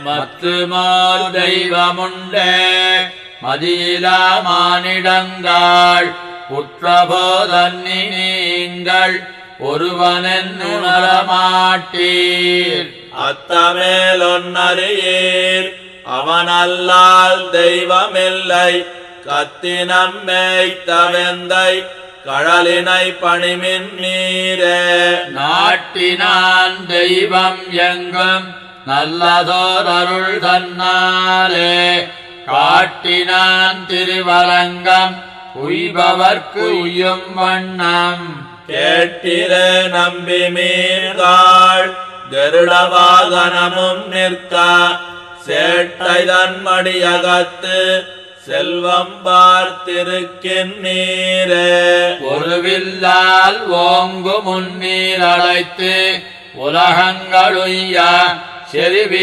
மத்துமால் தெய்வமுண்டே மதியிலா மானிடங்கள் புற்றபோதன்னி நீங்கள் ஒருவனென்னுணரமாட்டீர். அத்தமேலொன்னறியீர் அவனல்லால் தெய்வமில்லை கத்தினம் மேய்த்தவெந்தை கடலினை பணிமின் நீரே. நாட்டினான் தெய்வம் எங்கும் நல்லதோர் அருள் தன்னாலே காட்டினான் திருவரங்கம் உய்பவர்க்கு உய்யும் வண்ணம். கேட்டிரே நம்பி மீர்காள் கருடவாகனமும் நிற்க சேட்டைதன் மடியகத்து செல்வம் பார்த்திருக்கின்றீரே. ஒருவில்லால் ஓங்கு முன்னீர் அழைத்து உலகங்களுய்ய செறிவி